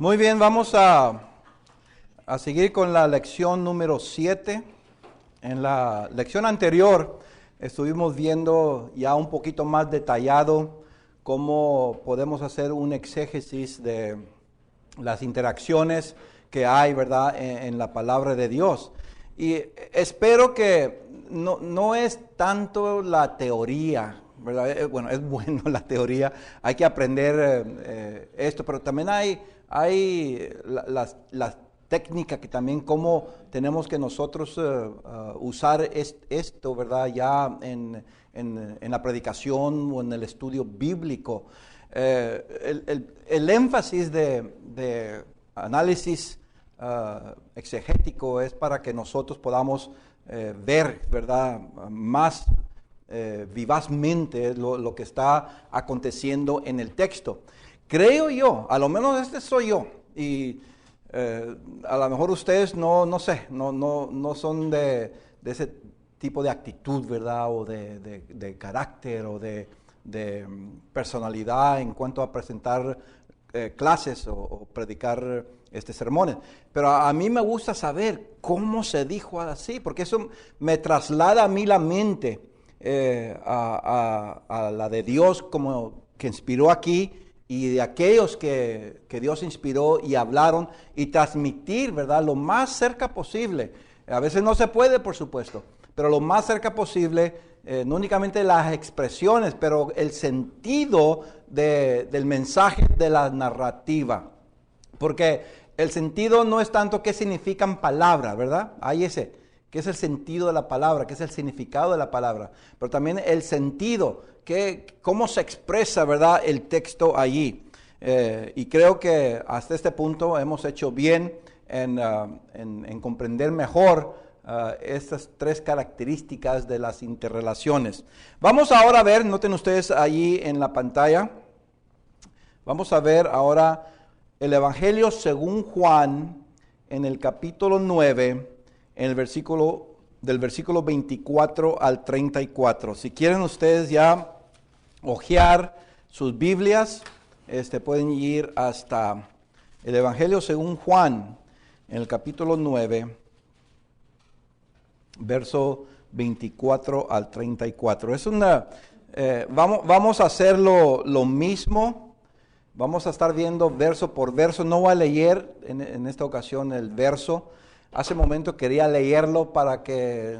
Muy bien, vamos a seguir con la lección número 7. En la lección anterior estuvimos viendo ya un poquito más detallado cómo podemos hacer un exégesis de las interacciones que hay, ¿verdad?, en la palabra de Dios. Y espero que no es tanto la teoría, ¿verdad? Bueno, es bueno la teoría, hay que aprender esto, pero también hay las técnicas que también cómo tenemos que nosotros usar esto, ¿verdad? Ya en la predicación o en el estudio bíblico. El énfasis de análisis exegético es para que nosotros podamos ver, ¿verdad?, más vivazmente lo que está aconteciendo en el texto. Creo yo, a lo menos este soy yo, y a lo mejor ustedes no son de ese tipo de actitud, ¿verdad?, o de carácter o de personalidad en cuanto a presentar clases o predicar sermones. Pero a mí me gusta saber cómo se dijo así, porque eso me traslada a mí la mente a la de Dios como que inspiró aquí, y de aquellos que Dios inspiró y hablaron, y transmitir, ¿verdad?, lo más cerca posible. A veces no se puede, por supuesto, pero lo más cerca posible, no únicamente las expresiones, pero el sentido del mensaje de la narrativa. Porque el sentido no es tanto qué significan palabras, ¿verdad? Hay qué es el sentido de la palabra, qué es el significado de la palabra, pero también el sentido, cómo se expresa, ¿verdad?, el texto allí. Y creo que hasta este punto hemos hecho bien en comprender mejor estas tres características de las interrelaciones. Vamos ahora a ver, noten ustedes allí en la pantalla, vamos a ver ahora el Evangelio según Juan en el capítulo 9, en el del versículo 24 al 34. Si quieren ustedes ya hojear sus Biblias, pueden ir hasta el Evangelio según Juan, en el capítulo 9, verso 24 al 34. Vamos a hacer lo mismo. Vamos a estar viendo verso por verso. No voy a leer en esta ocasión el verso. Hace un momento quería leerlo para que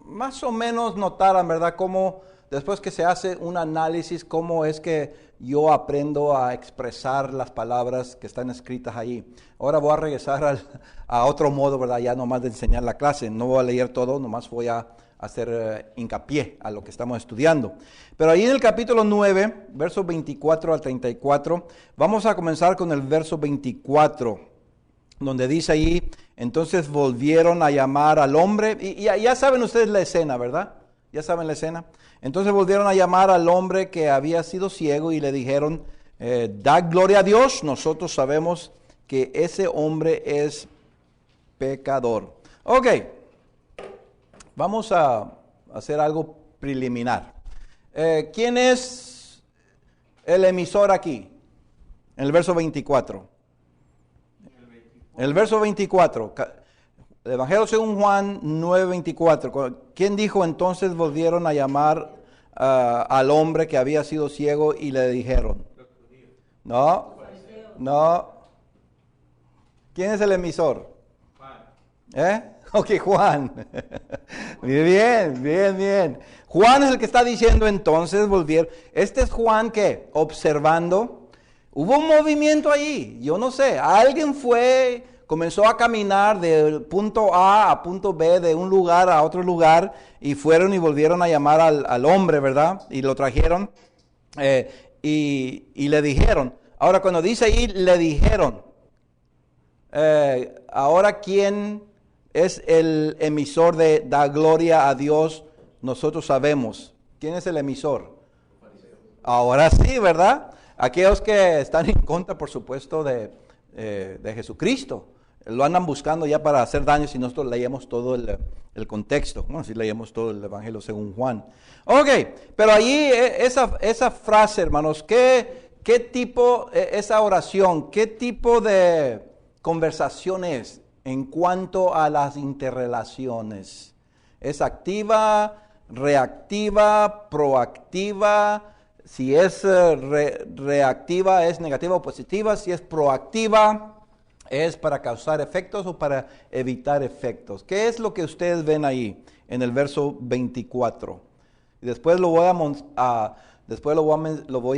más o menos notaran, ¿verdad?, cómo después que se hace un análisis, cómo es que yo aprendo a expresar las palabras que están escritas ahí. Ahora voy a regresar a otro modo, ¿verdad?, ya nomás de enseñar la clase. No voy a leer todo, nomás voy a hacer hincapié a lo que estamos estudiando. Pero ahí en el capítulo 9, versos 24 al 34, vamos a comenzar con el verso 24, donde dice ahí: entonces volvieron a llamar al hombre, y ya saben ustedes la escena, ¿verdad? Ya saben la escena. Entonces volvieron a llamar al hombre que había sido ciego y le dijeron: da gloria a Dios, nosotros sabemos que ese hombre es pecador. Ok, vamos a hacer algo preliminar. ¿Quién es el emisor aquí? En el verso 24. El verso 24, el Evangelio según Juan 9:24. ¿Quién dijo entonces volvieron a llamar al hombre que había sido ciego y le dijeron? No. ¿Quién es el emisor? Juan. Ok, Juan. Bien. Juan es el que está diciendo entonces volvieron. Este es Juan que observando. Hubo un movimiento allí, yo no sé, alguien comenzó a caminar del punto A a punto B, de un lugar a otro lugar, y fueron y volvieron a llamar al hombre, ¿verdad? Y lo trajeron y le dijeron. Ahora cuando dice ahí, le dijeron, ahora ¿quién es el emisor de da gloria a Dios? Nosotros sabemos. ¿Quién es el emisor? Ahora sí, ¿verdad? Aquellos que están en contra, por supuesto, de Jesucristo, lo andan buscando ya para hacer daño si nosotros leemos todo el contexto. Bueno, si leemos todo el Evangelio según Juan. Ok, pero allí esa frase, hermanos, ¿qué ¿qué tipo, esa oración, qué tipo de conversación es en cuanto a las interrelaciones? ¿Es activa, reactiva, proactiva? Si es reactiva, ¿es negativa o positiva? Si es proactiva, ¿es para causar efectos o para evitar efectos? ¿Qué es lo que ustedes ven ahí en el verso 24? Y después lo voy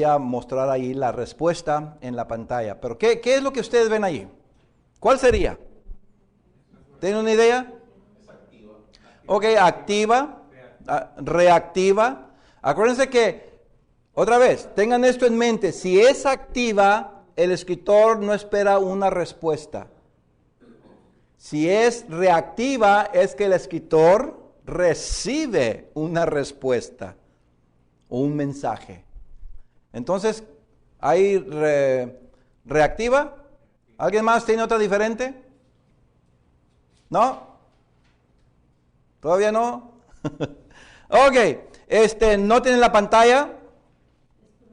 a mostrar ahí la respuesta en la pantalla. Pero ¿qué es lo que ustedes ven ahí? ¿Cuál sería? ¿Tienen una idea? Ok, activa, reactiva. Acuérdense que, otra vez, tengan esto en mente. Si es activa, el escritor no espera una respuesta. Si es reactiva, es que el escritor recibe una respuesta o un mensaje. Entonces, ¿hay reactiva? ¿Alguien más tiene otra diferente? ¿No? ¿Todavía no? Ok, no tienen la pantalla.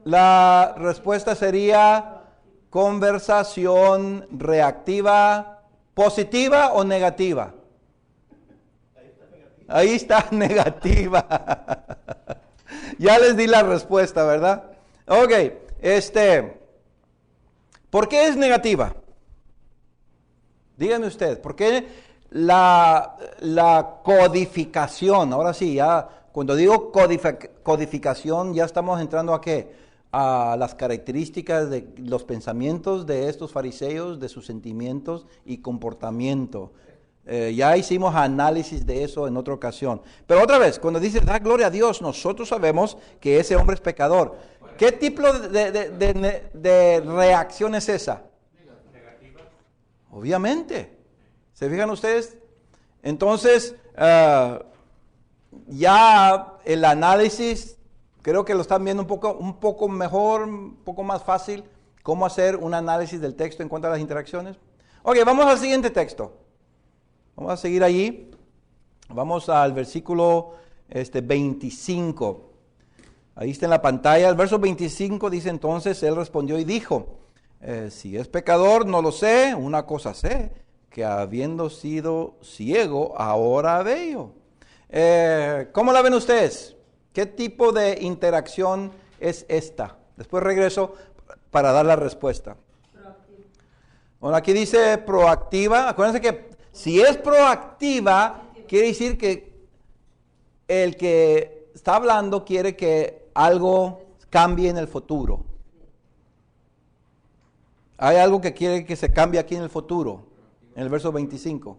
La respuesta sería conversación reactiva, positiva o negativa. Ahí está negativa. Ya les di la respuesta, ¿verdad? Ok, ¿por qué es negativa? Díganme ustedes, ¿por qué la codificación? Ahora sí, ya cuando digo codificación, ya estamos entrando a qué? A las características de los pensamientos de estos fariseos, de sus sentimientos y comportamiento. Ya hicimos análisis de eso en otra ocasión. Pero otra vez, cuando dice, da gloria a Dios, nosotros sabemos que ese hombre es pecador. ¿Qué tipo de reacción es esa? Negativa. Obviamente. ¿Se fijan ustedes? Entonces, ya el análisis, creo que lo están viendo un poco mejor, un poco más fácil, cómo hacer un análisis del texto en cuanto a las interacciones. Ok, vamos al siguiente texto. Vamos a seguir allí. Vamos al versículo 25. Ahí está en la pantalla. El verso 25 dice entonces, él respondió y dijo, si es pecador, no lo sé, una cosa sé, que habiendo sido ciego, ahora veo. ¿Cómo la ven ustedes? ¿Qué tipo de interacción es esta? Después regreso para dar la respuesta. Proactiva. Bueno, aquí dice proactiva. Acuérdense que si es proactiva, quiere decir que el que está hablando quiere que algo cambie en el futuro. Hay algo que quiere que se cambie aquí en el futuro, en el verso 25.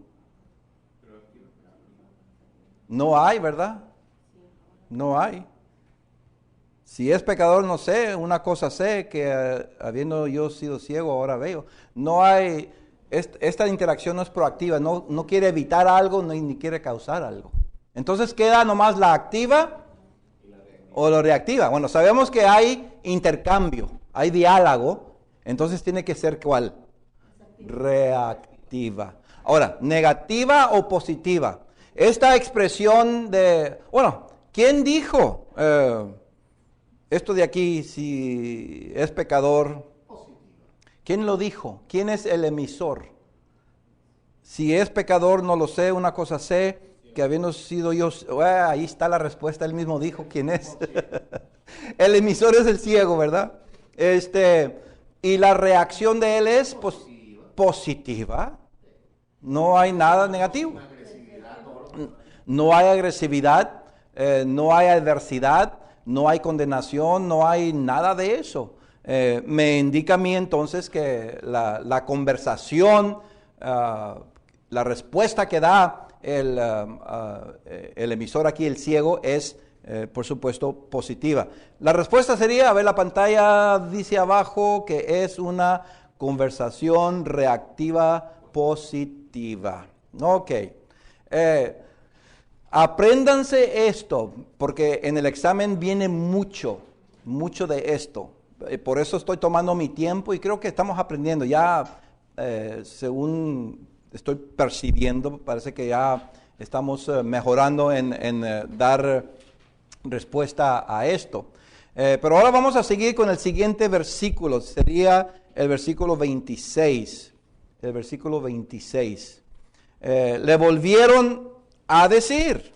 No hay, ¿verdad? No hay. Si es pecador, no sé, una cosa sé, que habiendo yo sido ciego, ahora veo. No hay, esta interacción no es proactiva, no quiere evitar algo, ni quiere causar algo. Entonces queda nomás la activa o la reactiva. Bueno, sabemos que hay intercambio, hay diálogo, entonces tiene que ser ¿cuál? Reactiva. Ahora, negativa o positiva. Esta expresión de, bueno, ¿quién dijo esto de aquí, si es pecador? ¿Quién lo dijo? ¿Quién es el emisor? Si es pecador, no lo sé, una cosa sé, que habiendo sido yo, ahí está la respuesta, él mismo dijo quién es. El emisor es el ciego, ¿verdad? Y la reacción de él es positiva. No hay nada negativo. No hay agresividad, no hay adversidad, no hay condenación, no hay nada de eso. Me indica a mí entonces que la conversación, la respuesta que da el emisor aquí, el ciego, es por supuesto positiva. La respuesta sería, a ver, la pantalla dice abajo que es una conversación reactiva positiva. Ok. Apréndanse esto, porque en el examen viene mucho de esto. Por eso estoy tomando mi tiempo y creo que estamos aprendiendo. Ya, según estoy percibiendo, parece que ya estamos mejorando en dar respuesta a esto. Pero ahora vamos a seguir con el siguiente versículo. Sería el versículo 26. El versículo 26. Le volvieron a decir,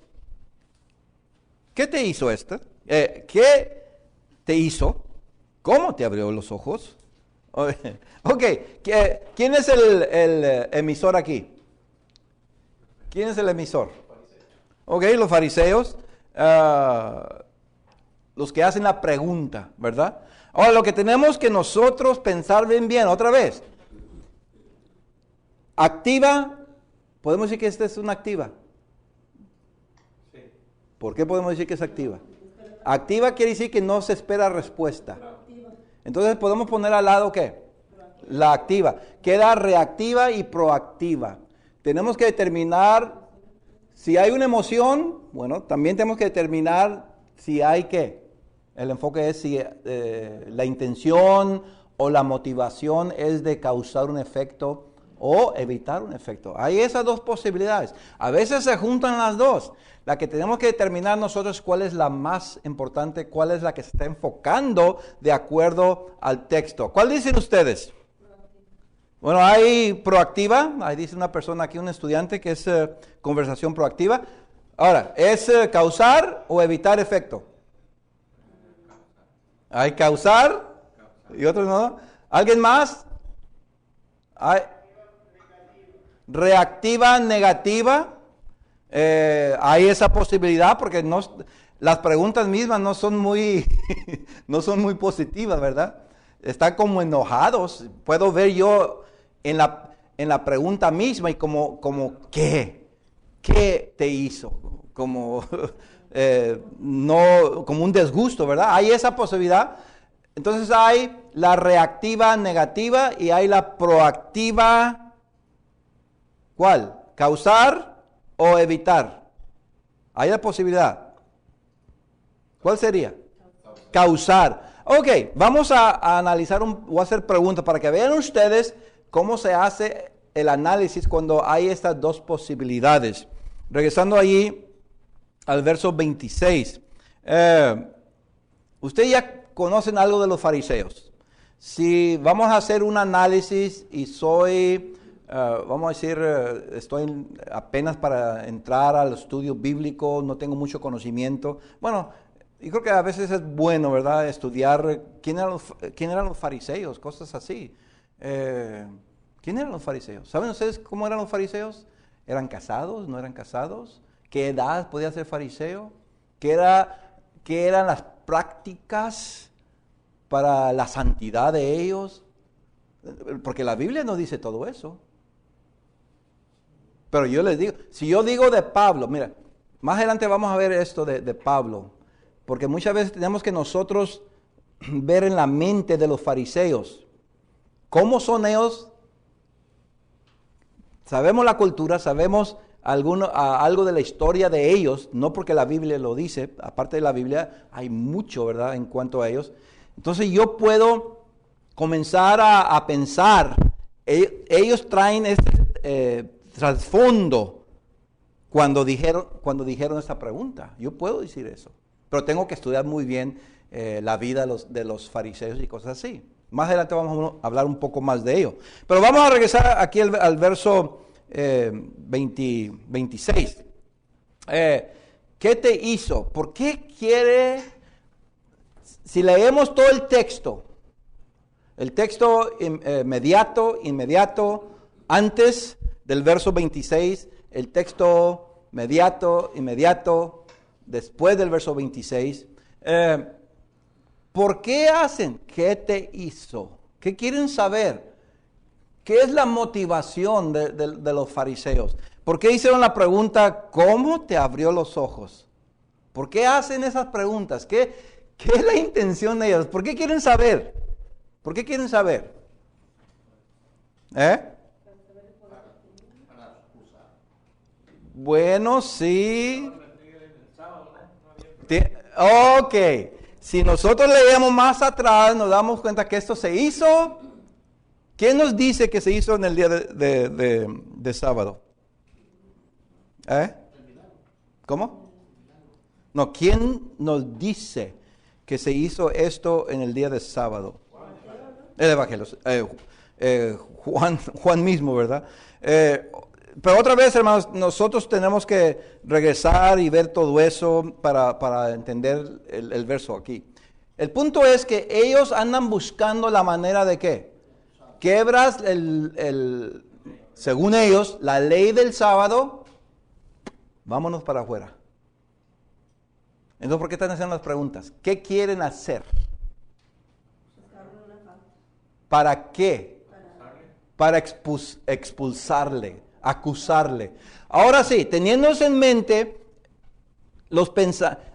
¿qué te hizo esto? ¿Qué te hizo? ¿Cómo te abrió los ojos? Ok, ¿quién es el emisor aquí? ¿Quién es el emisor? Ok, los fariseos, los que hacen la pregunta, ¿verdad? Ahora, lo que tenemos que nosotros pensar bien, otra vez. Activa, podemos decir que esta es una activa. ¿Por qué podemos decir que es activa? Activa quiere decir que no se espera respuesta. Entonces podemos poner al lado ¿qué? La activa. Queda reactiva y proactiva. Tenemos que determinar si hay una emoción. Bueno, también tenemos que determinar si hay ¿qué? El enfoque es si la intención o la motivación es de causar un efecto o evitar un efecto. Hay esas dos posibilidades. A veces se juntan las dos. La que tenemos que determinar nosotros cuál es la más importante, cuál es la que se está enfocando de acuerdo al texto. ¿Cuál dicen ustedes? Bueno, hay proactiva, ahí dice una persona aquí, un estudiante, que es conversación proactiva. Ahora, ¿es causar o evitar efecto? Hay causar y otros no. ¿Alguien más? Hay reactiva, negativa. Hay esa posibilidad porque las preguntas mismas no son muy, no son muy positivas, ¿verdad? Están como enojados. Puedo ver yo en la pregunta misma y como ¿qué? ¿Qué te hizo? Como no, como un desgusto, ¿verdad? Hay esa posibilidad. Entonces hay la reactiva negativa y hay la proactiva. ¿Cuál? ¿Causar o evitar? Hay la posibilidad. ¿Cuál sería? Causar. Ok, vamos a analizar o hacer preguntas para que vean ustedes cómo se hace el análisis cuando hay estas dos posibilidades. Regresando allí al verso 26. Ustedes ya conocen algo de los fariseos. Si vamos a hacer un análisis y vamos a decir, estoy apenas para entrar al estudio bíblico, no tengo mucho conocimiento. Bueno, yo creo que a veces es bueno, ¿verdad?, estudiar quién eran los fariseos, cosas así. ¿Quién eran los fariseos? ¿Saben ustedes cómo eran los fariseos? ¿Eran casados? ¿No eran casados? ¿Qué edad podía ser fariseo? ¿Qué eran las prácticas para la santidad de ellos? Porque la Biblia no dice todo eso. Pero yo les digo, si yo digo de Pablo, mira, más adelante vamos a ver esto de Pablo, porque muchas veces tenemos que nosotros ver en la mente de los fariseos, cómo son ellos. Sabemos la cultura, sabemos algo de la historia de ellos, no porque la Biblia lo dice, aparte de la Biblia hay mucho, ¿verdad?, en cuanto a ellos. Entonces yo puedo comenzar a pensar, ellos traen este trasfondo cuando dijeron esta pregunta. Yo puedo decir eso, pero tengo que estudiar muy bien la vida de los fariseos y cosas así. Más adelante vamos a hablar un poco más de ello. Pero vamos a regresar aquí al verso 26. ¿Qué te hizo? ¿Por qué quiere? Si leemos todo el texto inmediato, antes del verso 26, el texto inmediato, después del verso 26, ¿por qué hacen? ¿Qué te hizo? ¿Qué quieren saber? ¿Qué es la motivación de los fariseos? ¿Por qué hicieron la pregunta, ¿cómo te abrió los ojos? ¿Por qué hacen esas preguntas? ¿Qué es la intención de ellos? ¿Por qué quieren saber? ¿Por qué quieren saber? Bueno, sí. Ok. Si nosotros leemos más atrás, nos damos cuenta que esto se hizo. ¿Quién nos dice que se hizo en el día de sábado? ¿Cómo? No, ¿quién nos dice que se hizo esto en el día de sábado? El Evangelio. Juan mismo, ¿verdad? Pero otra vez, hermanos, nosotros tenemos que regresar y ver todo eso para entender el verso aquí. El punto es que ellos andan buscando la manera de ¿qué? Quebras según ellos, la ley del sábado, vámonos para afuera. Entonces, ¿por qué están haciendo las preguntas? ¿Qué quieren hacer? ¿Para qué? Para expulsarle, acusarle. Ahora sí, teniéndose en mente los pensamientos.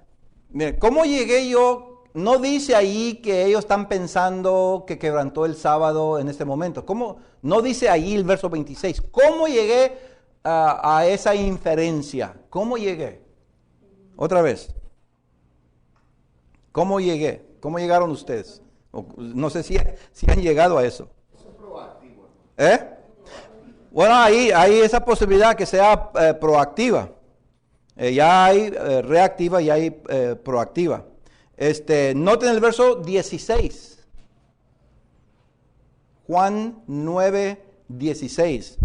Mire, ¿cómo llegué yo? No dice ahí que ellos están pensando que quebrantó el sábado en este momento. ¿Cómo? No dice ahí el verso 26. ¿Cómo llegué a esa inferencia? ¿Cómo llegué? Otra vez. ¿Cómo llegué? ¿Cómo llegaron ustedes? No sé si han llegado a eso. Bueno, ahí hay esa posibilidad que sea proactiva. Ya hay reactiva y hay proactiva. Noten el verso 16. Juan 9, 16.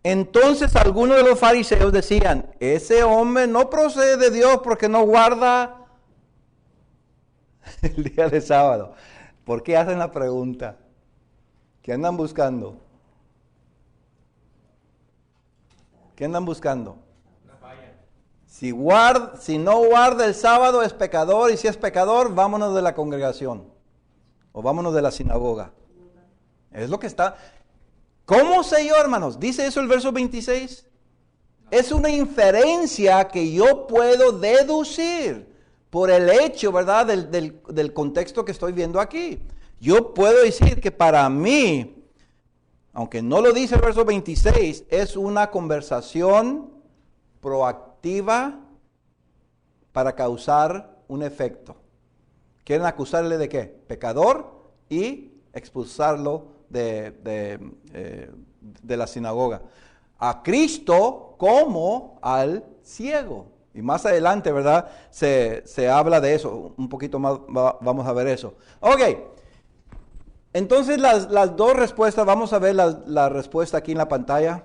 Entonces algunos de los fariseos decían, ese hombre no procede de Dios porque no guarda el día de sábado. ¿Por qué hacen la pregunta? ¿Qué andan buscando? ¿Qué andan buscando? Si no guarda el sábado es pecador, y si es pecador, vámonos de la congregación o vámonos de la sinagoga. Es lo que está. ¿Cómo sé yo, hermanos? ¿Dice eso el verso 26? Es una inferencia que yo puedo deducir por el hecho, ¿verdad? Del contexto que estoy viendo aquí. Yo puedo decir que para mí, aunque no lo dice el verso 26, es una conversación proactiva para causar un efecto. Quieren acusarle de qué? Pecador y expulsarlo de la sinagoga. A Cristo como al ciego. Y más adelante, ¿verdad? Se habla de eso. Un poquito más vamos a ver eso. Ok. Entonces las dos respuestas, vamos a ver la respuesta aquí en la pantalla.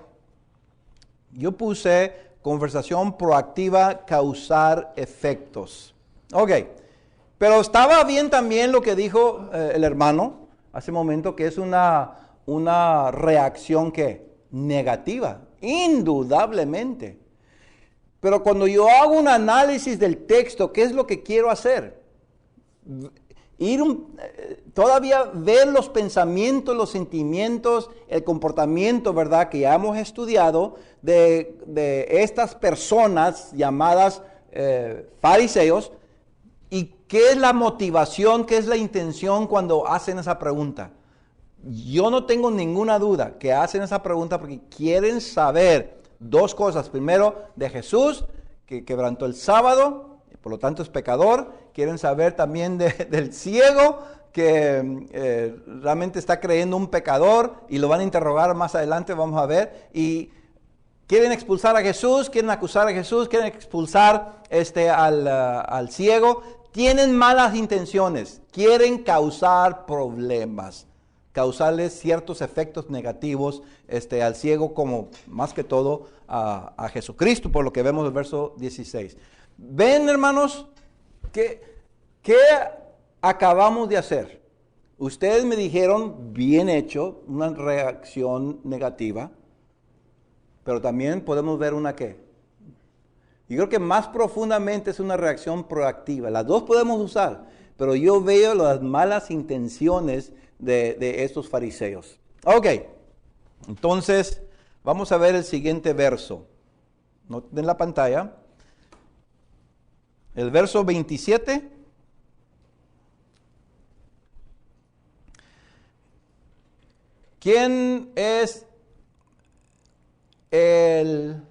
Yo puse conversación proactiva, causar efectos. Ok, pero estaba bien también lo que dijo el hermano hace un momento, que es una reacción que negativa, indudablemente. Pero cuando yo hago un análisis del texto, ¿qué es lo que quiero hacer? Todavía ver los pensamientos, los sentimientos, el comportamiento, ¿verdad? Que ya hemos estudiado de estas personas llamadas fariseos, y qué es la motivación, qué es la intención cuando hacen esa pregunta. Yo no tengo ninguna duda que hacen esa pregunta porque quieren saber dos cosas. Primero, de Jesús, que quebrantó el sábado, por lo tanto es pecador. Quieren saber también del ciego, que realmente está creyendo un pecador, y lo van a interrogar más adelante, vamos a ver. Y quieren expulsar a Jesús, quieren acusar a Jesús, quieren expulsar al ciego. Tienen malas intenciones, quieren causar problemas, causarles ciertos efectos negativos al ciego, como más que todo a Jesucristo, por lo que vemos en el verso 16. ¿Ven, hermanos? ¿Qué acabamos de hacer? Ustedes me dijeron, bien hecho, una reacción negativa, pero también podemos ver una ¿qué? Yo creo que más profundamente es una reacción proactiva. Las dos podemos usar, pero yo veo las malas intenciones de estos fariseos. Ok, entonces vamos a ver el siguiente verso. Noten en la pantalla. El verso 27. ¿Quién es el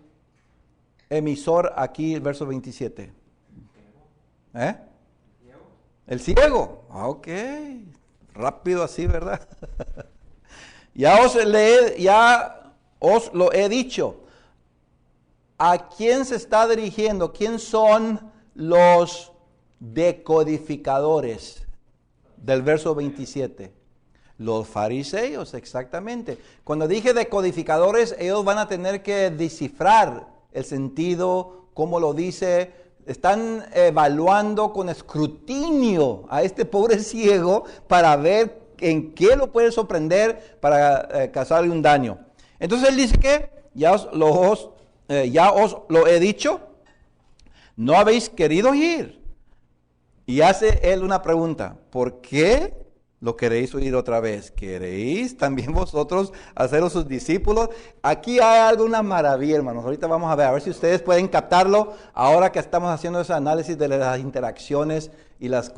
emisor aquí, el verso 27? El ciego. Ok, rápido así, ¿verdad? Ya os lo he dicho. ¿A quién se está dirigiendo? ¿Quién son los decodificadores del verso 27. Los fariseos, exactamente. Cuando dije decodificadores, ellos van a tener que descifrar el sentido, cómo lo dice. Están evaluando con escrutinio a este pobre ciego para ver en qué lo puede sorprender para causarle un daño. Entonces él dice que ya os lo he dicho, no habéis querido oír. Y hace él una pregunta, ¿por qué lo queréis oír otra vez? ¿Queréis también vosotros haceros sus discípulos? Aquí hay alguna maravilla, hermanos. Ahorita vamos a ver si ustedes pueden captarlo ahora que estamos haciendo ese análisis de las interacciones y las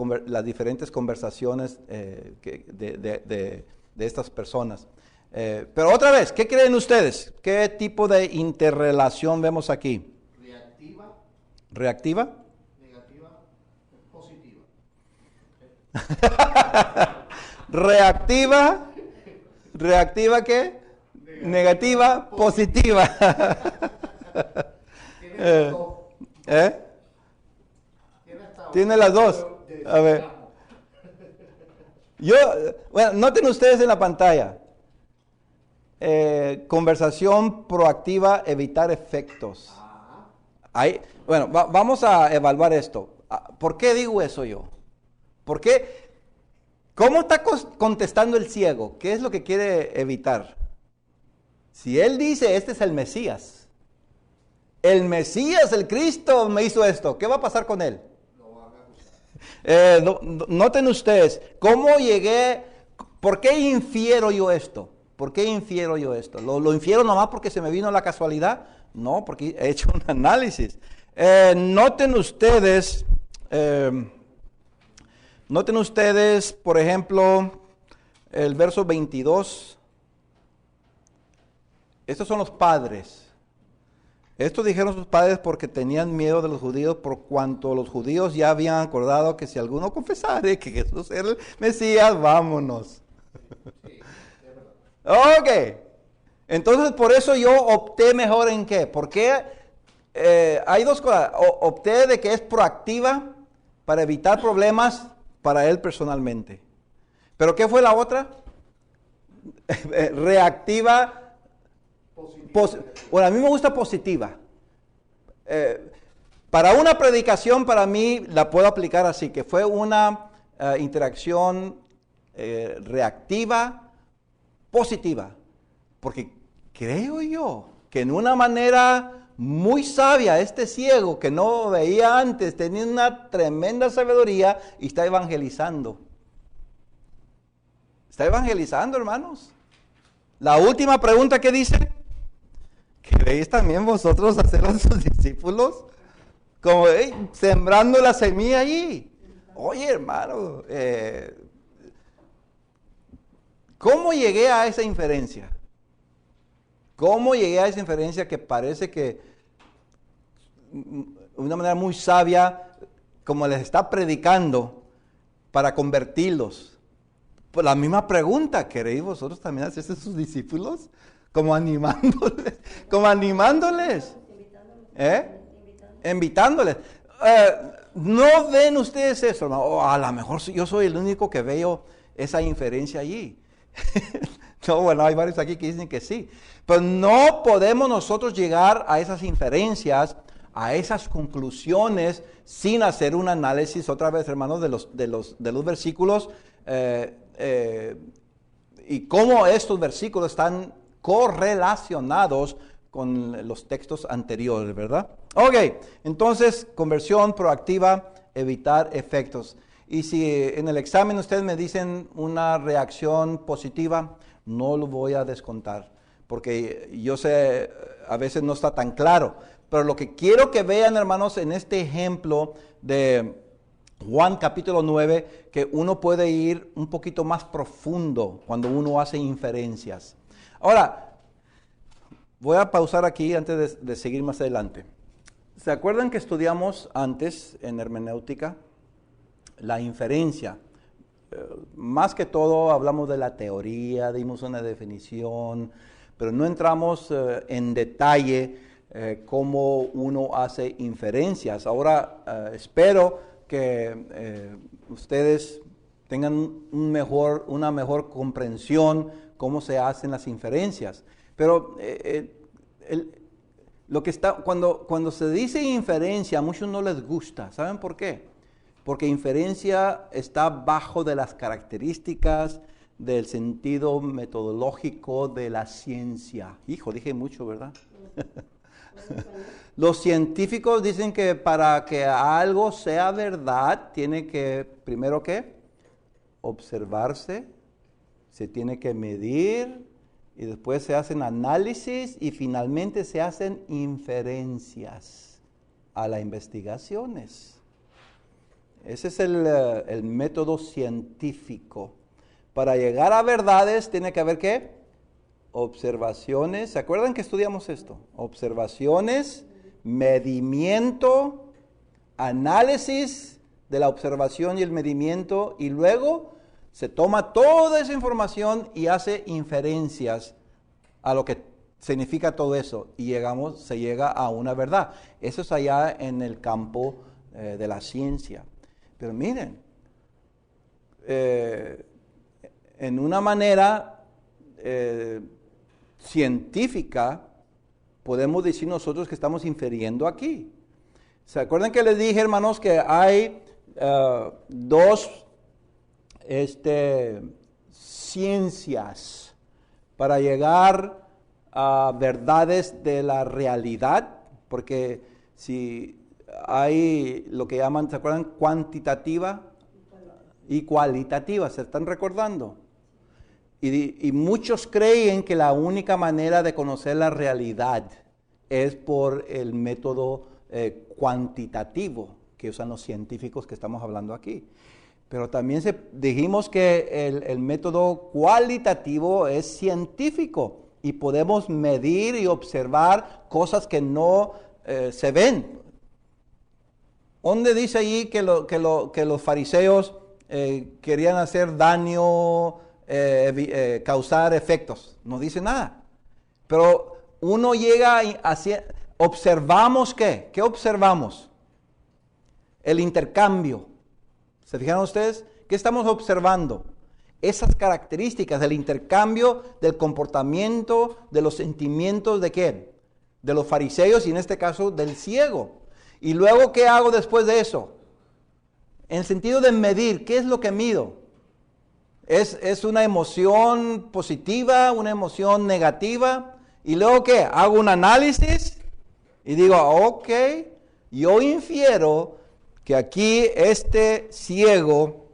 diferentes conversaciones de estas personas. Pero otra vez, ¿qué creen ustedes? ¿Qué tipo de interrelación vemos aquí? Reactiva. ¿Reactiva? Negativa. Positiva. ¿Reactiva qué? Negativa, positiva. Tiene las dos. A ver. Bueno, noten ustedes en la pantalla. Conversación proactiva, evitar efectos. Bueno, vamos a evaluar esto. ¿Por qué digo eso yo? ¿Por qué? ¿Cómo está contestando el ciego? ¿Qué es lo que quiere evitar? Si él dice, este es el Mesías, el Cristo me hizo esto, ¿qué va a pasar con él? Noten ustedes, ¿cómo llegué? ¿Por qué infiero yo esto? ¿Por qué infiero yo esto? ¿Lo infiero nomás porque se me vino la casualidad? No, porque he hecho un análisis. Noten ustedes, por ejemplo, el verso 22. Estos son los padres. Esto dijeron sus padres porque tenían miedo de los judíos, por cuanto los judíos ya habían acordado que si alguno confesare que Jesús era el Mesías, vámonos. Ok. Entonces, por eso yo opté mejor en qué. Porque hay dos cosas. Opté de que es proactiva para evitar problemas para él personalmente. ¿Pero qué fue la otra? Reactiva. Bueno, a mí me gusta positiva. Para una predicación, para mí, la puedo aplicar así, que fue una interacción reactiva, positiva. Porque creo yo que en una manera muy sabia, este ciego que no veía antes, tenía una tremenda sabiduría y está evangelizando. Está evangelizando, hermanos. La última pregunta que dice, ¿queréis también vosotros hacer a sus discípulos? Como sembrando la semilla allí. Oye, hermano, ¿cómo llegué a esa inferencia? ¿Cómo llegué a esa inferencia que parece que de una manera muy sabia, como les está predicando para convertirlos? Pues la misma pregunta, ¿queréis vosotros también hacerse sus discípulos? Como animándoles, invitándoles. ¿No ven ustedes eso, hermano? A lo mejor yo soy el único que veo esa inferencia allí. No, bueno, hay varios aquí que dicen que sí. Pero no podemos nosotros llegar a esas inferencias, a esas conclusiones, sin hacer un análisis, otra vez, hermanos, de los versículos, y cómo estos versículos están correlacionados con los textos anteriores, ¿verdad? Ok, entonces, conversión proactiva, evitar efectos. Y si en el examen ustedes me dicen una reacción positiva, no lo voy a descontar, porque yo sé, a veces no está tan claro. Pero lo que quiero que vean, hermanos, en este ejemplo de Juan capítulo 9, que uno puede ir un poquito más profundo cuando uno hace inferencias. Ahora, voy a pausar aquí antes de seguir más adelante. ¿Se acuerdan que estudiamos antes en hermenéutica la inferencia? Más que todo hablamos de la teoría, dimos una definición, pero no entramos en detalle cómo uno hace inferencias. Ahora espero que ustedes tengan una mejor comprensión cómo se hacen las inferencias. Pero cuando se dice inferencia, a muchos no les gusta. ¿Saben por qué? Porque inferencia está bajo de las características del sentido metodológico de la ciencia. Hijo, dije mucho, ¿verdad? Los científicos dicen que para que algo sea verdad, tiene que, primero, ¿qué? Observarse, se tiene que medir, y después se hacen análisis, y finalmente se hacen inferencias a las investigaciones. Ese es el método científico. Para llegar a verdades tiene que haber ¿qué? Observaciones. ¿Se acuerdan que estudiamos esto? Observaciones, medimiento, análisis de la observación y el medimiento, y luego se toma toda esa información y hace inferencias a lo que significa todo eso, y se llega a una verdad. Eso es allá en el campo de la ciencia. Pero miren, en una manera científica, podemos decir nosotros que estamos infiriendo aquí. ¿Se acuerdan que les dije, hermanos, que hay dos ciencias para llegar a verdades de la realidad? Porque si hay lo que llaman, ¿se acuerdan? Cuantitativa y cualitativa, ¿se están recordando? Y muchos creen que la única manera de conocer la realidad es por el método cuantitativo que usan los científicos que estamos hablando aquí. Pero también dijimos que el método cualitativo es científico y podemos medir y observar cosas que no se ven. ¿Dónde dice allí que los fariseos querían hacer daño, causar efectos? No dice nada. Pero uno llega observamos ¿qué? ¿Qué observamos? El intercambio. ¿Se fijaron ustedes? ¿Qué estamos observando? Esas características del intercambio, del comportamiento, de los sentimientos de ¿qué? De los fariseos, y en este caso del ciego. Y luego, ¿qué hago después de eso? En el sentido de medir, ¿qué es lo que mido? ¿Es una emoción positiva, una emoción negativa? Y luego, ¿qué? Hago un análisis y digo, ok, yo infiero que aquí este ciego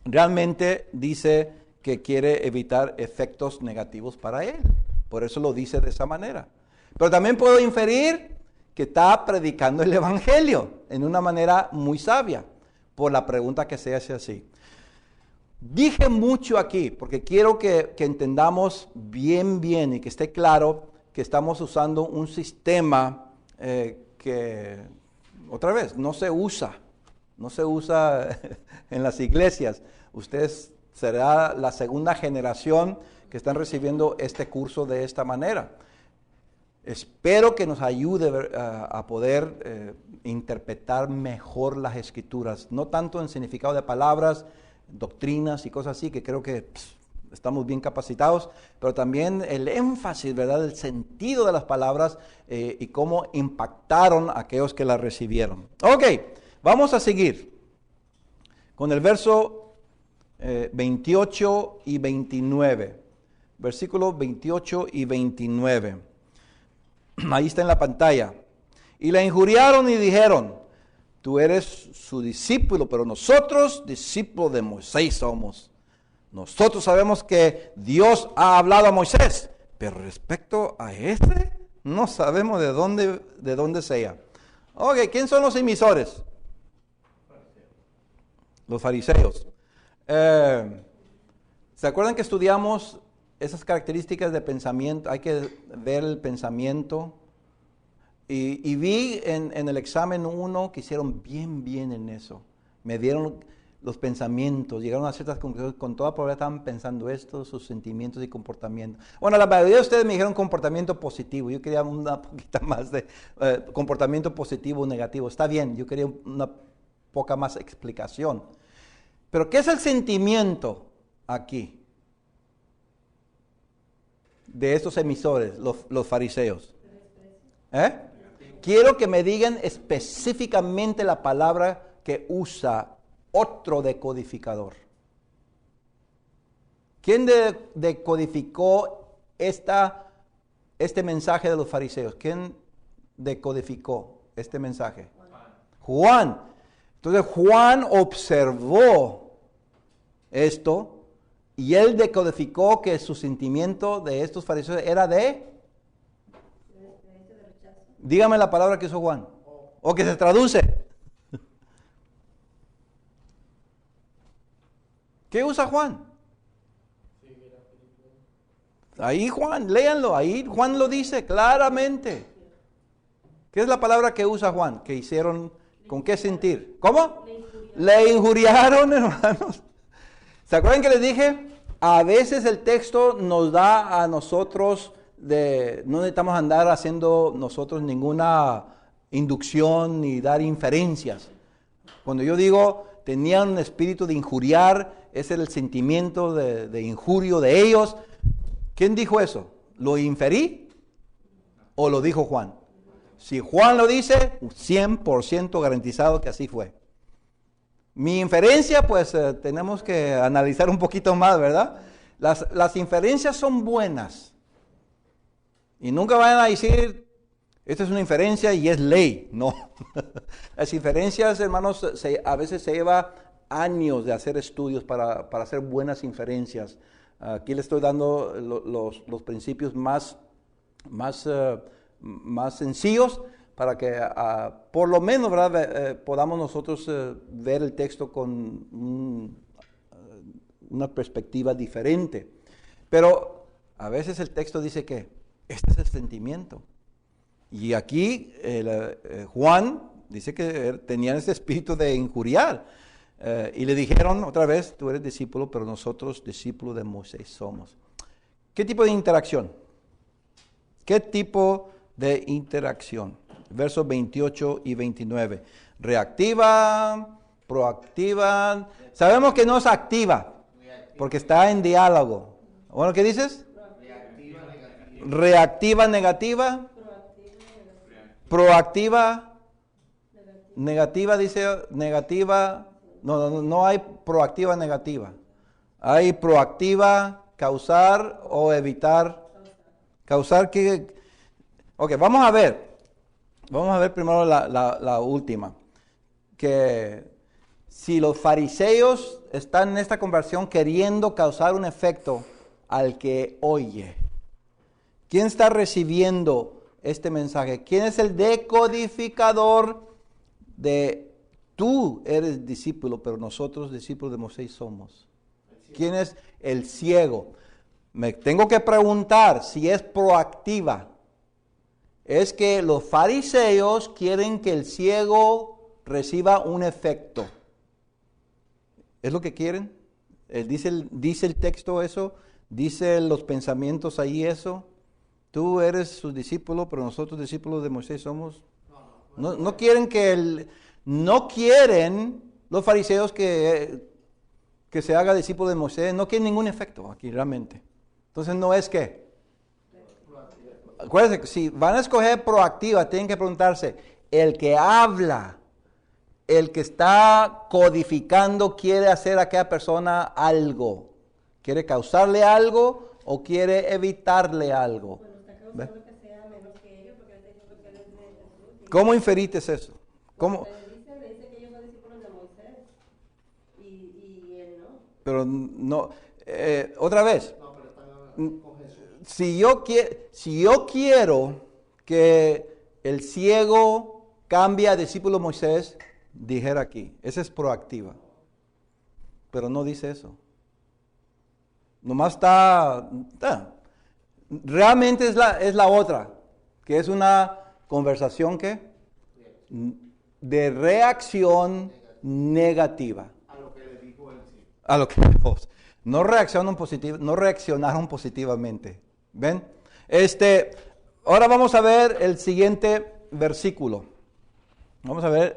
realmente dice que quiere evitar efectos negativos para él. Por eso lo dice de esa manera. Pero también puedo inferir que está predicando el evangelio en una manera muy sabia, por la pregunta que se hace así. Dije mucho aquí porque quiero que entendamos bien y que esté claro que estamos usando un sistema que, otra vez, no se usa en las iglesias. Ustedes será la segunda generación que están recibiendo este curso de esta manera. Espero que nos ayude a poder interpretar mejor las escrituras, no tanto en significado de palabras, doctrinas y cosas así, que creo que estamos bien capacitados, pero también el énfasis, ¿verdad?, el sentido de las palabras y cómo impactaron a aquellos que las recibieron. Ok, vamos a seguir con el verso 28 y 29, versículos 28 y 29. Ahí está en la pantalla. Y le injuriaron y dijeron, tú eres su discípulo, pero nosotros discípulos de Moisés somos. Nosotros sabemos que Dios ha hablado a Moisés, pero respecto a este, no sabemos de dónde sea. Ok, ¿quién son los emisores? Los fariseos. ¿Se acuerdan que estudiamos esas características de pensamiento? Hay que ver el pensamiento. Y vi en el examen 1 que hicieron bien en eso. Me dieron los pensamientos, llegaron a ciertas conclusiones, con toda probabilidad estaban pensando esto, sus sentimientos y comportamientos. Bueno, la mayoría de ustedes me dijeron comportamiento positivo, yo quería una poquita más de comportamiento positivo o negativo. Está bien, yo quería una poca más explicación. Pero ¿qué es el sentimiento aquí de estos emisores, los fariseos? Quiero que me digan específicamente la palabra que usa otro decodificador. ¿Quién decodificó este mensaje de los fariseos? ¿Quién decodificó este mensaje? Juan. Entonces Juan observó esto y él decodificó que su sentimiento de estos fariseos era de... Dígame la palabra que usó Juan. O que se traduce. ¿Qué usa Juan? Ahí Juan, léanlo, ahí Juan lo dice claramente. ¿Qué es la palabra que usa Juan? Que hicieron, ¿con qué sentir? ¿Cómo? Le injuriaron, hermanos. ¿Se acuerdan que les dije? A veces el texto nos da a nosotros, no necesitamos andar haciendo nosotros ninguna inducción ni dar inferencias. Cuando yo digo, tenían un espíritu de injuriar, ese era el sentimiento de injurio de ellos. ¿Quién dijo eso? ¿Lo inferí o lo dijo Juan? Si Juan lo dice, 100% garantizado que así fue. Mi inferencia, pues tenemos que analizar un poquito más, ¿verdad? Las inferencias son buenas. Y nunca van a decir, esta es una inferencia y es ley. No. Las inferencias, hermanos, a veces se lleva años de hacer estudios para hacer buenas inferencias. Aquí le estoy dando los principios más sencillos para que por lo menos, ¿verdad? Podamos nosotros ver el texto con una perspectiva diferente. Pero a veces el texto dice que este es el sentimiento. Y aquí Juan dice que tenían ese espíritu de injuriar. Y le dijeron otra vez, tú eres discípulo, pero nosotros discípulos de Moisés somos. ¿Qué tipo de interacción? ¿Qué tipo de interacción? Versos 28 y 29. Reactiva, proactiva. Sabemos que no es activa, porque está en diálogo. Bueno, ¿qué dices? Reactiva, negativa. Proactiva, negativa, dice negativa. No hay proactiva negativa. Hay proactiva, causar o evitar. Causar que... Ok, vamos a ver. Vamos a ver primero la última. Que si los fariseos están en esta conversión queriendo causar un efecto al que oye. ¿Quién está recibiendo este mensaje? ¿Quién es el decodificador de... Tú eres discípulo, pero nosotros discípulos de Moisés somos? ¿Quién es el ciego? Me tengo que preguntar si es proactiva. Es que los fariseos quieren que el ciego reciba un efecto. ¿Es lo que quieren? ¿Dice el texto eso? ¿Dice los pensamientos ahí eso? Tú eres su discípulo, pero nosotros discípulos de Moisés somos. No quieren que no quieren los fariseos que se haga discípulo de Moisés. No quieren ningún efecto aquí realmente. Entonces no es que. Acuérdense que si van a escoger proactiva, tienen que preguntarse, el que habla, el que está codificando, ¿quiere hacer a aquella persona algo? ¿Quiere causarle algo o quiere evitarle algo? ¿Ve? ¿Cómo inferiste eso? ¿Cómo? Pero no, otra vez, si yo quiero que el ciego cambie a discípulo de Moisés, dijera aquí, esa es proactiva, pero no dice eso. Nomás realmente es la otra, que es una conversación que de reacción negativa. A lo que no reaccionaron positivamente. ¿Ven? Ahora vamos a ver el siguiente versículo. Vamos a ver,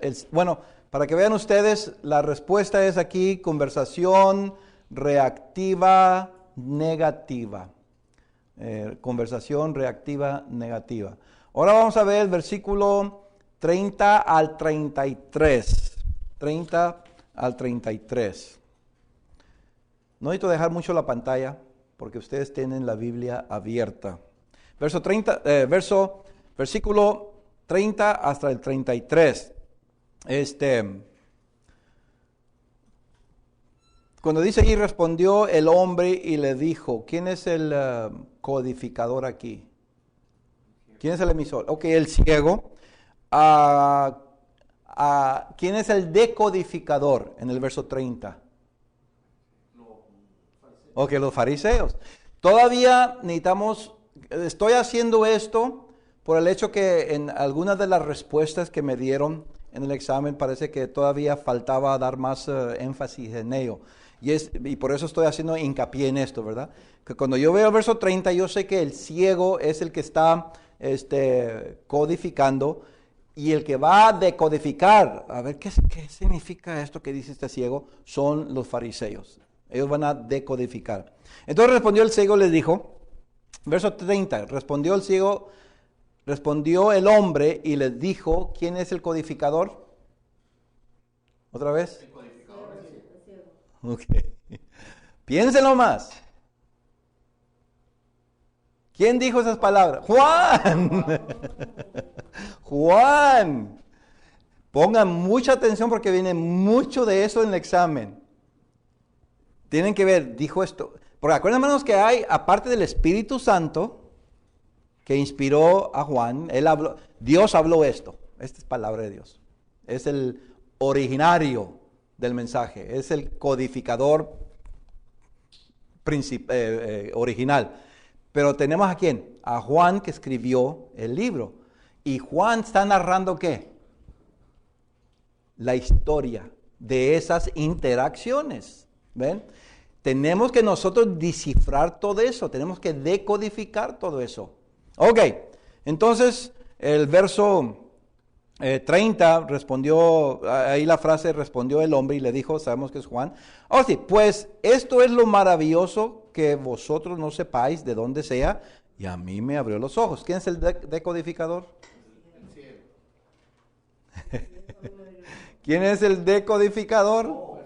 Para que vean ustedes, la respuesta es aquí conversación reactiva negativa. Conversación reactiva negativa. Ahora vamos a ver el versículo 30 al 33. 30 al 33. No necesito dejar mucho la pantalla porque ustedes tienen la Biblia abierta. Versículo 30 hasta el 33. Cuando dice allí, respondió el hombre y le dijo, ¿quién es el codificador aquí? ¿Quién es el emisor? Ok, el ciego. ¿Quién es el decodificador en el verso 30? Ok, los fariseos. Todavía estoy haciendo esto por el hecho que en algunas de las respuestas que me dieron en el examen parece que todavía faltaba dar más énfasis en ello. Y por eso estoy haciendo hincapié en esto, ¿verdad? Que cuando yo veo el verso 30, yo sé que el ciego es el que está codificando y el que va a decodificar, a ver, ¿qué significa esto que dice este ciego? Son los fariseos. Ellos van a decodificar. Entonces respondió el ciego, les dijo, verso 30, respondió el hombre y les dijo, ¿quién es el codificador? ¿Otra vez? El codificador. Ok. Piénsenlo más. ¿Quién dijo esas palabras? ¡Juan! ¡Juan! Pongan mucha atención porque viene mucho de eso en el examen. Tienen que ver, dijo esto. Porque acuérdense, hermanos, que hay, aparte del Espíritu Santo, que inspiró a Juan, Dios habló esto. Esta es palabra de Dios. Es el originario del mensaje. Es el codificador original. Pero tenemos a quién? A Juan, que escribió el libro. Y Juan está narrando ¿qué? La historia de esas interacciones. ¿Ven? Tenemos que nosotros descifrar todo eso. Tenemos que decodificar todo eso. Ok. Entonces, el verso 30 respondió, ahí la frase respondió el hombre y le dijo, sabemos que es Juan. Oh sí, pues esto es lo maravilloso que vosotros no sepáis de dónde sea, y a mí me abrió los ojos. ¿Quién es el decodificador? El ciego. ¿Quién es el decodificador?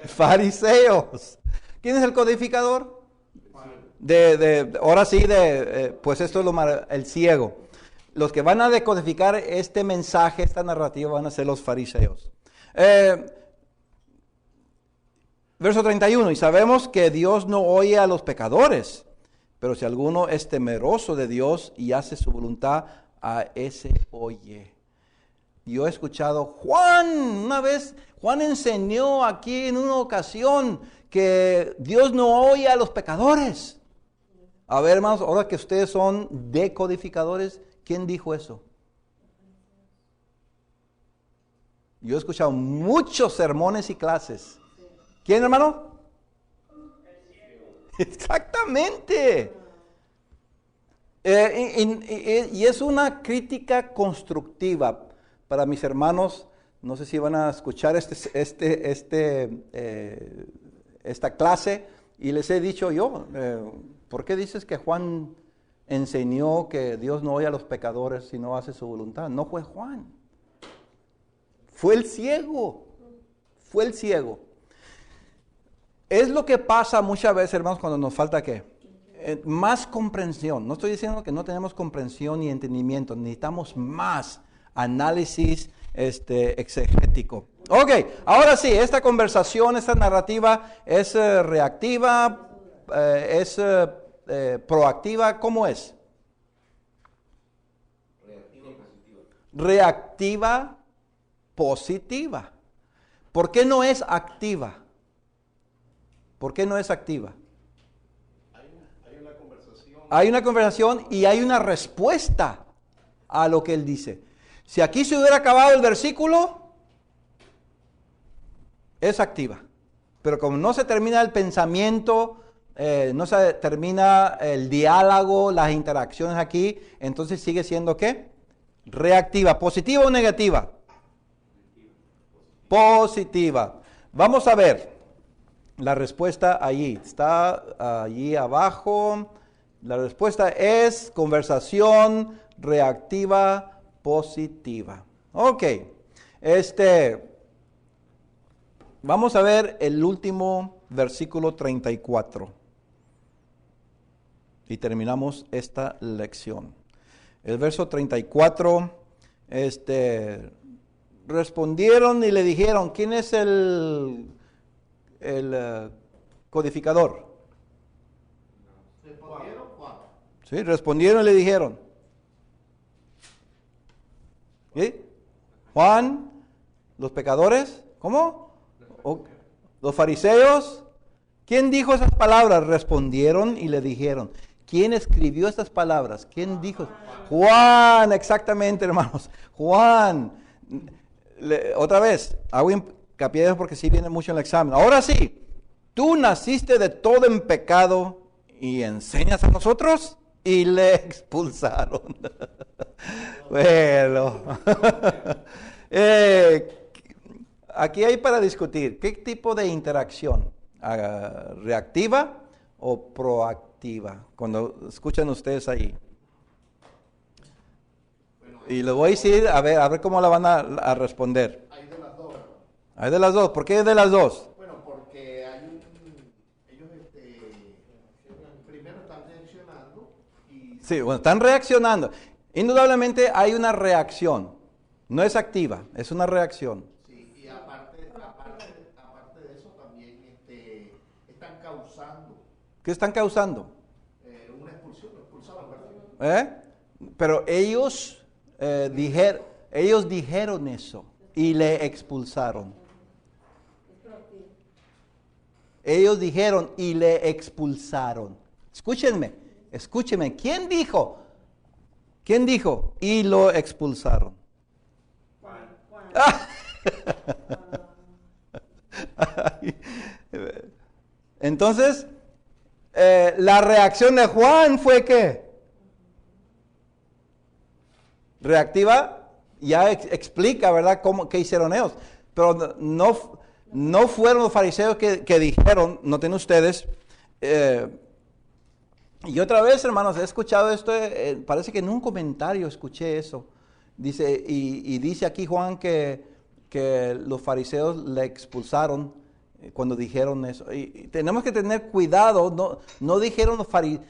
Fariseos. ¿Quién es el codificador? Ahora sí, pues esto es el ciego. Los que van a decodificar este mensaje, esta narrativa, van a ser los fariseos. Verso 31, y sabemos que Dios no oye a los pecadores, pero si alguno es temeroso de Dios y hace su voluntad, a ese oye. Yo he escuchado, una vez Juan enseñó aquí en una ocasión que Dios no oye a los pecadores. A ver, hermanos, ahora que ustedes son decodificadores, ¿quién dijo eso? Yo he escuchado muchos sermones y clases. ¿Quién, hermano? Exactamente. Y es una crítica constructiva para mis hermanos. No sé si van a escuchar esta clase. Y les he dicho yo, ¿por qué dices que Juan enseñó que Dios no oye a los pecadores si no hace su voluntad? No fue Juan. Fue el ciego. Fue el ciego. Es lo que pasa muchas veces, hermanos, cuando nos falta ¿qué? Más comprensión. No estoy diciendo que no tenemos comprensión ni entendimiento. Necesitamos más análisis exegético. Ok, ahora sí, esta conversación, esta narrativa es reactiva, es proactiva. ¿Cómo es? Reactiva y positiva. Reactiva, positiva. ¿Por qué no es activa? ¿Por qué no es activa? Hay una conversación. Hay una conversación y hay una respuesta a lo que él dice. Si aquí se hubiera acabado el versículo, es activa. Pero como no se termina el pensamiento, no se termina el diálogo, las interacciones aquí, entonces sigue siendo ¿qué? Reactiva. ¿Positiva o negativa? positiva. Vamos a ver la respuesta allí. Está allí abajo. La respuesta es conversación reactiva positiva. Ok. Vamos a ver el último versículo 34. Y terminamos esta lección. El verso 34, respondieron y le dijeron, ¿quién es el codificador? Respondieron Juan. Sí, respondieron y le dijeron. ¿Sí? Juan, los pecadores, ¿cómo? Los fariseos. ¿Quién dijo esas palabras? Respondieron y le dijeron. ¿Quién escribió estas palabras? ¿Quién dijo? Juan, exactamente, hermanos. Juan. Otra vez, hago hincapié porque sí viene mucho en el examen. Ahora sí, tú naciste de todo en pecado y enseñas a nosotros, y le expulsaron. Bueno, aquí hay para discutir, ¿qué tipo de interacción? ¿Reactiva o proactiva? Cuando escuchan ustedes ahí. Y les voy a decir, a ver cómo la van a responder. Hay de las dos. Hay de las dos. ¿Por qué de las dos? Bueno, porque ellos primero están reaccionando y Sí, bueno, están reaccionando. Indudablemente hay una reacción. No es activa, es una reacción. sí, y aparte de eso también están causando ¿Qué están causando? una expulsión, lo expulsaron, ¿verdad? Pero ellos dijeron eso y le expulsaron. Ellos dijeron y le expulsaron. Escúchenme. ¿Quién dijo? Y lo expulsaron. Entonces, la reacción de Juan fue ¿qué? Reactiva, ya explica, ¿verdad?, qué hicieron ellos. Pero no fueron los fariseos que dijeron, noten ustedes. Y otra vez, hermanos, he escuchado esto, parece que en un comentario escuché eso. Dice, y dice aquí Juan que los fariseos le expulsaron cuando dijeron eso. Y tenemos que tener cuidado, no dijeron los fariseos,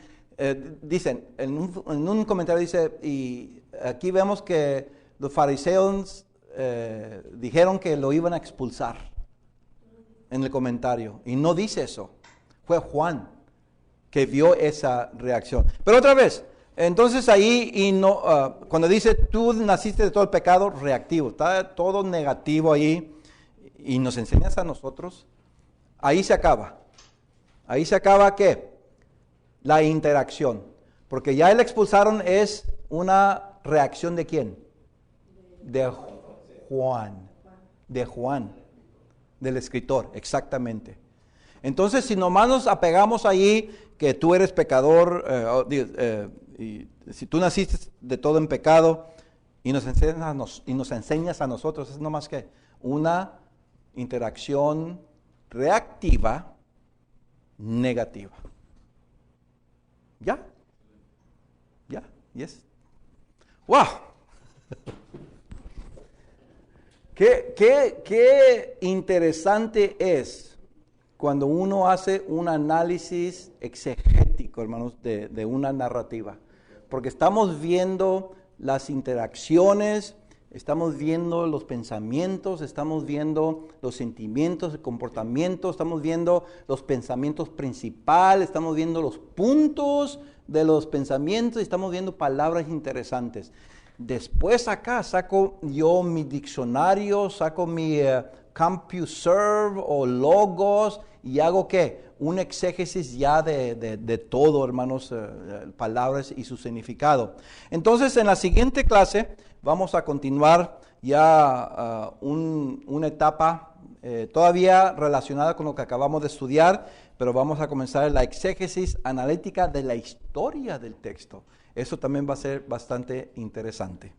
dicen, en un comentario dice, y aquí vemos que los fariseos dijeron que lo iban a expulsar en el comentario. Y no dice eso, fue Juan que vio esa reacción. Pero otra vez, entonces ahí, cuando dice tú naciste de todo el pecado, reactivo, está todo negativo ahí, y nos enseñas a nosotros, ahí se acaba. Ahí se acaba ¿qué? La interacción. Porque ya el expulsaron es una reacción ¿de quién? De Juan. De Juan. Del escritor, exactamente. Entonces, si nomás nos apegamos ahí, que tú eres pecador, y si tú naciste de todo en pecado, y nos enseñas a nosotros, es nomás que una interacción reactiva negativa. ¿Ya? ¿Yes? ¡Wow! Qué interesante es cuando uno hace un análisis exegético, hermanos, de una narrativa. Porque estamos viendo las interacciones, estamos viendo los pensamientos, estamos viendo los sentimientos, el comportamiento, estamos viendo los pensamientos principales, estamos viendo los puntos de los pensamientos y estamos viendo palabras interesantes. Después acá saco yo mi diccionario, saco mi CompuServe o Logos y hago ¿qué? Un exégesis ya de todo, hermanos, palabras y su significado. Entonces, en la siguiente clase vamos a continuar ya una etapa todavía relacionada con lo que acabamos de estudiar, pero vamos a comenzar la exégesis analítica de la historia del texto. Eso también va a ser bastante interesante.